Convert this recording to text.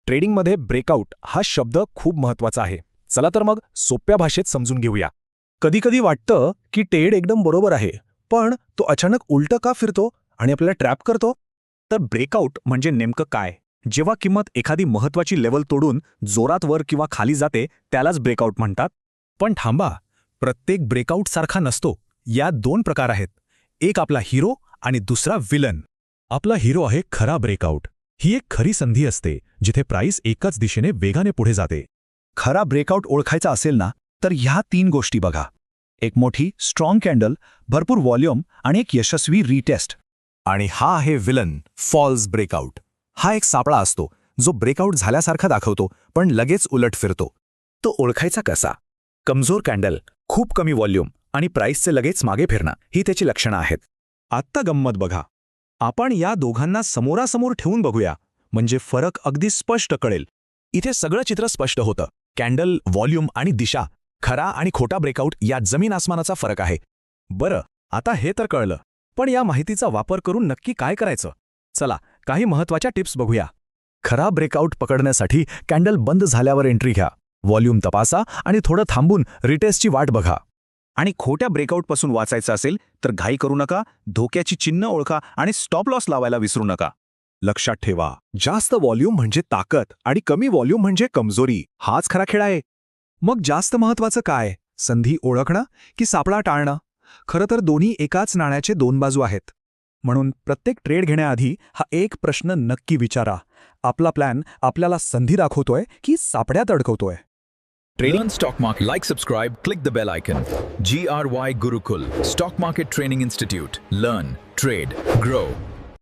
ट्रेडिंगमध्ये ब्रेकआउट हा शब्द खूप महत्वाचा आहे. चला तर मग सोप्या भाषेत समजून घेऊया. कधीकधी वाटतं की ट्रेड एकदम बरोबर आहे, पण तो अचानक उलटं का फिरतो आणि आपल्याला ट्रॅप करतो? तर ब्रेकआउट म्हणजे नेमकं काय? जेव्हा किंमत एखादी महत्त्वाची लेवल तोडून जोरात वर किंवा खाली जाते त्यालाच ब्रेकआउट म्हणतात. पण थांबा, प्रत्येक ब्रेकआउट सारखा नसतो. यात दोन प्रकार आहेत. एक आपला हिरो आणि दुसरा विलन. आपला हिरो आहे खरा ब्रेकआउट. ही एक खरी संधी असते जिथे प्राइस एकाच दिशेने वेगाने पुढे जाते. खरा ब्रेकआउट ओळखायचा असेल ना, तर ह्या 3 गोष्टी बघा. एक मोठी स्ट्रॉंग कॅन्डल, भरपूर व्हॉल्यूम आणि एक यशस्वी रिटेस्ट. आणि हा आहे विलन, फॉल्स ब्रेकआउट. हा एक सापळा असतो जो ब्रेकआउट झाल्यासारखा दाखवतो पण लगेच उलट फिरतो. तो ओळखायचा कसा? कमजोर कॅन्डल, खूप कमी व्हॉल्यूम आणि प्राइसचे लगेच मागे फिरणं ही त्याची लक्षणं आहेत. आत्ता गंमत बघा. आपण या दोघांना समोरासमोर ठेवून बघूया, म्हणजे फरक अगदी स्पष्ट कळेल. इथे सगळं चित्र स्पष्ट होतं. कॅन्डल, व्हॉल्यूम आणि दिशा, खरा आणि खोटा ब्रेकआउट यात जमीन आसमानाचा फरक आहे. बरं, आता हे तर कळलं, पण या माहितीचा वापर करून नक्की काय करायचं? चला, काही महत्त्वाच्या टिप्स बघूया. खरा ब्रेकआउट पकडण्यासाठी कॅन्डल बंद झाल्यावर एंट्री घ्या, व्हॉल्यूम तपासा आणि थोडं थांबून रिटेस्टची वाट बघा. आणि खोट्या ब्रेकआउटपासून वाचायचं असेल तर घाई करू नका, धोक्याची चिन्ह ओळखा आणि स्टॉप लॉस लावायला विसरू नका. लक्षात ठेवा, जास्त व्हॉल्यूम म्हणजे ताकद आणि कमी व्हॉल्यूम म्हणजे कमजोरी. हाच खरा खेळ आहे. मग जास्त महत्वाचं काय? संधी ओळखणं की सापळा टाळणं? खरं तर दोन्ही एकाच नाण्याचे दोन बाजू आहेत. म्हणून प्रत्येक ट्रेड घेण्याआधी हा एक प्रश्न नक्की विचारा. आपला प्लॅन आपल्याला संधी दाखवतोय की सापड्यात अडकवतोय? Learn stock market. Like, subscribe, click the bell icon. GRY Gurukul Stock Market Training Institute. Learn, trade, grow.